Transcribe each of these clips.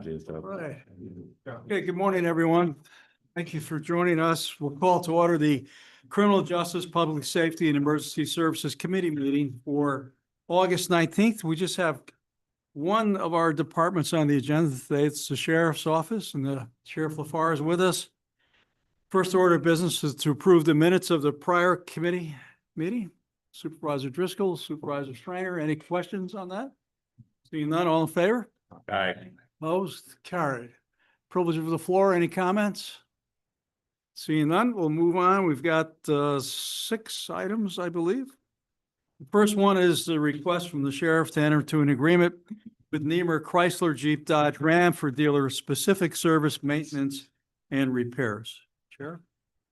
Dodges. So. Right. Okay, good morning, everyone. Thank you for joining us. We'll call to order the Criminal Justice, Public Safety and Emergency Services Committee meeting for August 19th. We just have one of our departments on the agenda today. It's the Sheriff's Office, and the Sheriff LaFar is with us. First order of business is to approve the minutes of the prior committee meeting. Supervisor Driscoll, Supervisor Strainer, any questions on that? Seeing none, all in favor? Aye. Opposed, carried. Privilege of the floor, any comments? Seeing none, we'll move on. We've got 6 items, I believe. The first one is the request from the sheriff to enter into an agreement with Niemer Chrysler Jeep Dodge Ram for dealer-specific service, maintenance, and repairs. Sheriff?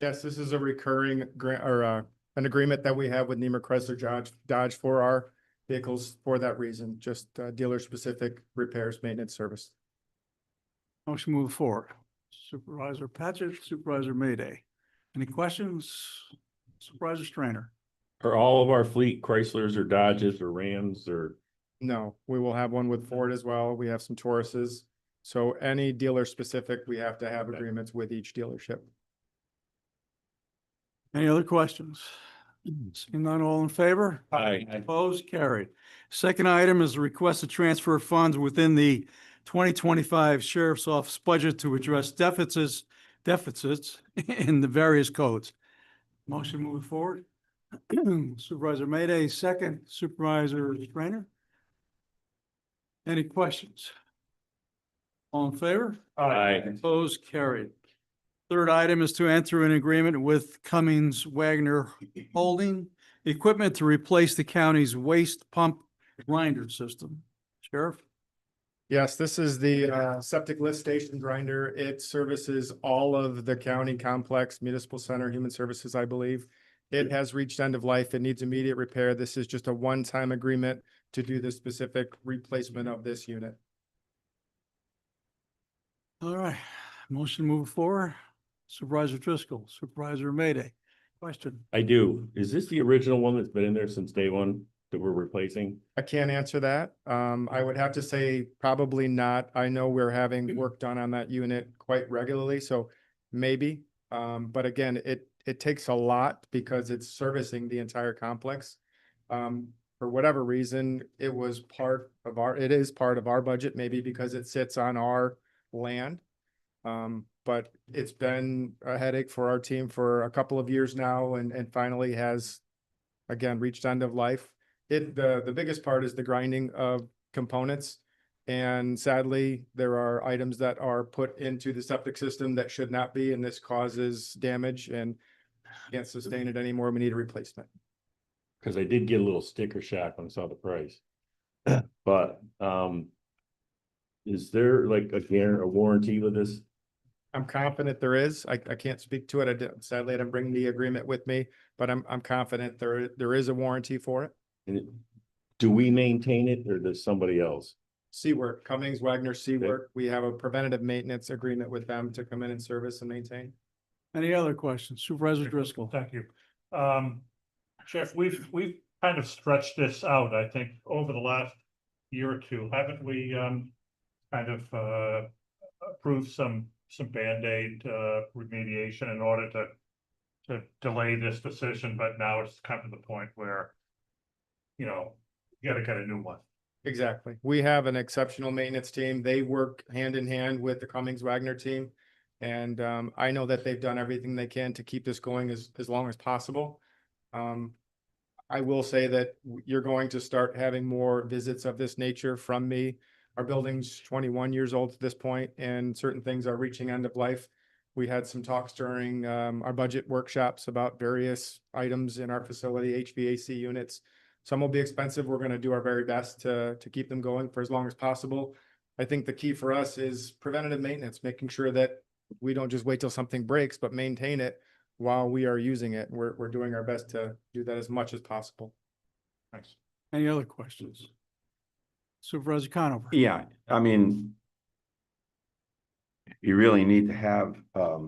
Yes, this is a recurring grant or an agreement that we have with Niemer Chrysler Dodge for our vehicles for that reason, just dealer-specific repairs, maintenance service. Motion move forward. Supervisor Patchett, Supervisor Mayday. Any questions? Supervisor Strainer? Are all of our fleet Chryslers or Dodges or Rams or? No, we will have one with Ford as well. We have some Tauruses. So any dealer-specific, we have to have agreements with each dealership. Any other questions? Seeing none, all in favor? Aye. Opposed, carried. Second item is a request to transfer funds within the 2025 Sheriff's Office budget to address deficits in the various codes. Motion moving forward. Supervisor Mayday, second. Supervisor Strainer? Any questions? All in favor? Aye. Opposed, carried. Third item is to enter an agreement with Cummings Wagner Holding equipment to replace the county's waste pump grinder system. Sheriff? Yes, this is the septic lift station grinder. It services all of the county complex, municipal center, human services, I believe. It has reached end of life. It needs immediate repair. This is just a one-time agreement to do the specific replacement of this unit. All right, motion move forward. Supervisor Driscoll, Supervisor Mayday. Question? I do. Is this the original one that's been in there since day one that we're replacing? I can't answer that. I would have to say probably not. I know we're having work done on that unit quite regularly, so maybe. But again, it takes a lot because it's servicing the entire complex. For whatever reason, it is part of our budget, maybe because it sits on our land. But it's been a headache for our team for a couple of years now and finally has, again, reached end of life. The biggest part is the grinding of components. And sadly, there are items that are put into the septic system that should not be, and this causes damage and can't sustain it anymore. We need a replacement. Because I did get a little sticker shock when I saw the price. But is there like a warranty with this? I'm confident there is. I can't speak to it. Sadly, I didn't bring the agreement with me, but I'm confident there is a warranty for it. Do we maintain it or does somebody else? Seawork, Cummings, Wagner, Seawork. We have a preventative maintenance agreement with them to come in and service and maintain. Any other questions? Supervisor Driscoll? Thank you. Jeff, we've kind of stretched this out, I think, over the last year or two. Haven't we kind of approved some Band-Aid remediation in order to delay this decision, but now it's come to the point where, you know, you gotta get a new one. Exactly. We have an exceptional maintenance team. They work hand in hand with the Cummings Wagner team. And I know that they've done everything they can to keep this going as long as possible. I will say that you're going to start having more visits of this nature from me. Our building's 21 years old at this point, and certain things are reaching end of life. We had some talks during our budget workshops about various items in our facility, HVAC units. Some will be expensive. We're going to do our very best to keep them going for as long as possible. I think the key for us is preventative maintenance, making sure that we don't just wait till something breaks, but maintain it while we are using it. We're doing our best to do that as much as possible. Thanks. Any other questions? Supervisor Conover? Yeah, I mean, you really need to have a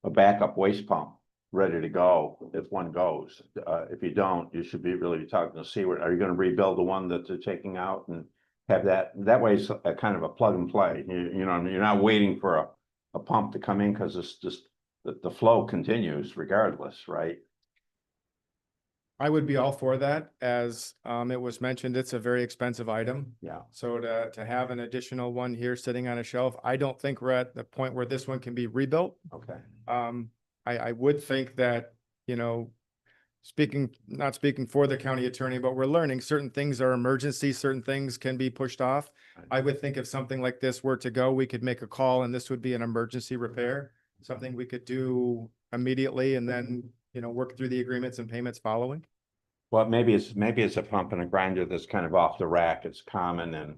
backup waste pump ready to go if one goes. If you don't, you should be really talking to Seaward. Are you going to rebuild the one that they're taking out and have that way it's a kind of a plug and play, you know, you're not waiting for a pump to come in, cause it's just, the flow continues regardless, right? I would be all for that. As it was mentioned, it's a very expensive item. Yeah. So to have an additional one here sitting on a shelf, I don't think we're at the point where this one can be rebuilt. Okay. I would think that, you know, not speaking for the county attorney, but we're learning certain things are emergency, certain things can be pushed off. I would think if something like this were to go, we could make a call and this would be an emergency repair. Something we could do immediately and then, you know, work through the agreements and payments following. Well, maybe it's a pump and a grinder that's kind of off the rack, it's common and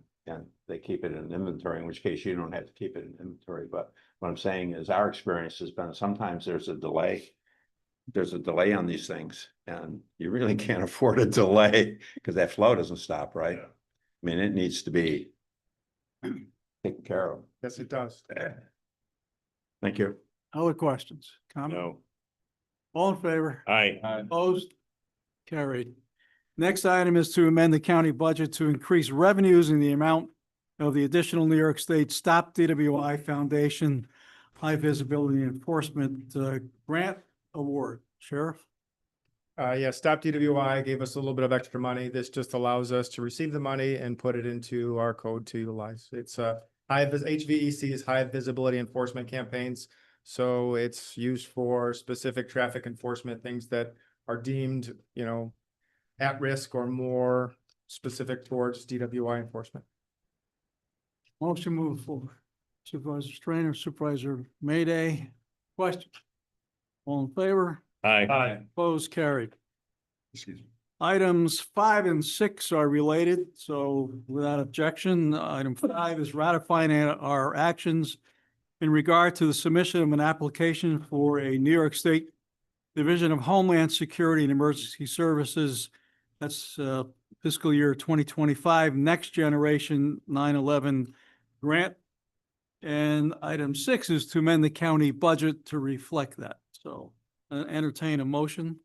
they keep it in inventory, in which case you don't have to keep it in inventory, but what I'm saying is our experience has been sometimes there's a delay. There's a delay on these things and you really can't afford a delay because that flow doesn't stop, right? Yeah. I mean, it needs to be taken care of. Yes, it does. Thank you. Other questions? Comment? No, All in favor? aye, Opposed? Carried. Next item is to amend the county budget to increase revenues in the amount of the additional New York State Stop DWI Foundation High Visibility Enforcement Grant Award. Sheriff? Yeah, Stop DWI gave us a little bit of extra money. This just allows us to receive the money and put it into our code to utilize. It's HVEC is high visibility enforcement campaigns. So it's used for specific traffic enforcement, things that are deemed, you know, at risk or more specific towards DWI enforcement. Motion move forward. Supervisor Strainer, Supervisor Mayday. Question? All in favor? aye, Aye. Opposed? Carried. Excuse me. Items 5 and 6 are related, so without objection, item 5 is ratifying our actions in regard to the submission of an application for a New York State Division of Homeland Security and Emergency Services. That's fiscal year 2025, Next Generation 9/11 grant. And item 6 is to amend the county budget to reflect that. So entertain a motion.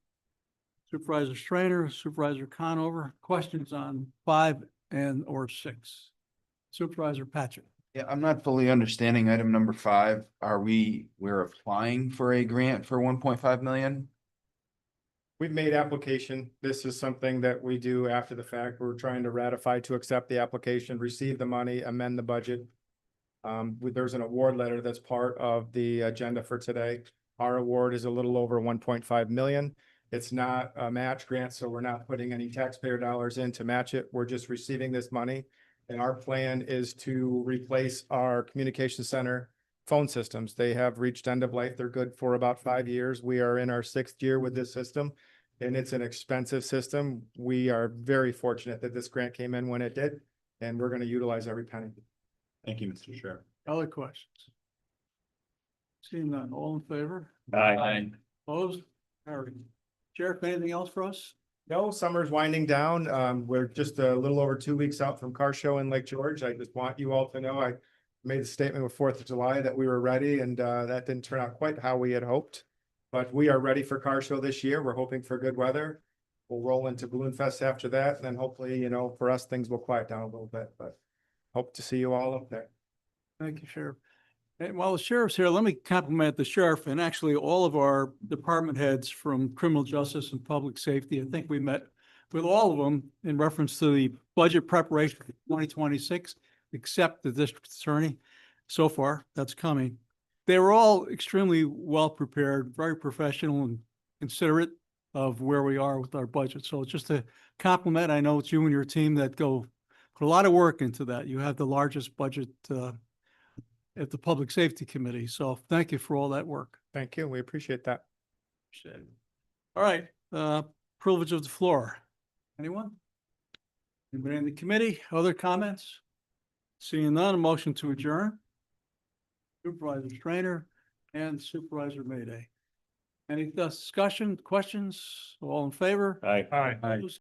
Supervisor Strainer, Supervisor Conover, questions on 5 and or 6? Supervisor Patchett. Yeah, I'm not fully understanding item number 5. We're applying for a grant for 1.5 million? We've made application. This is something that we do after the fact. We're trying to ratify to accept the application, receive the money, amend the budget. There's an award letter that's part of the agenda for today. Our award is a little over 1.5 million. It's not a match grant, so we're not putting any taxpayer dollars in to match it. We're just receiving this money. And our plan is to replace our communication center phone systems. They have reached end of life. They're good for about 5 years. We are in our 6th year with this system and it's an expensive system. We are very fortunate that this grant came in when it did, and we're going to utilize every penny. Thank you, Mr. Sheriff. Other questions? Seeing none, all in favor? aye, Opposed? Carried. Sheriff, anything else for us? No, summer's winding down. We're just a little over 2 weeks out from Car Show in Lake George. I just want you all to know I made a statement with 4th of July that we were ready, and that didn't turn out quite how we had hoped. But we are ready for Car Show this year. We're hoping for good weather. We'll roll into Balloon Fest after that, and then hopefully, you know, for us, things will quiet down a little bit, but hope to see you all up there. Thank you, Sheriff. And while the sheriff's here, let me compliment the sheriff and actually all of our department heads from criminal justice and public safety. I think we met with all of them in reference to the budget preparation for 2026, except the district attorney. So far, that's coming. They were all extremely well prepared, very professional and considerate of where we are with our budget. So just a compliment. I know it's you and your team that put a lot of work into that. You have the largest budget at the Public Safety Committee. So thank you for all that work. Thank you. We appreciate that. All right, privilege of the floor. Anyone? Anybody in the committee? Other comments? Seeing none, a motion to adjourn. Supervisor Strainer and Supervisor Mayday. Any discussion, questions? All in favor? aye. Aye. Opposed?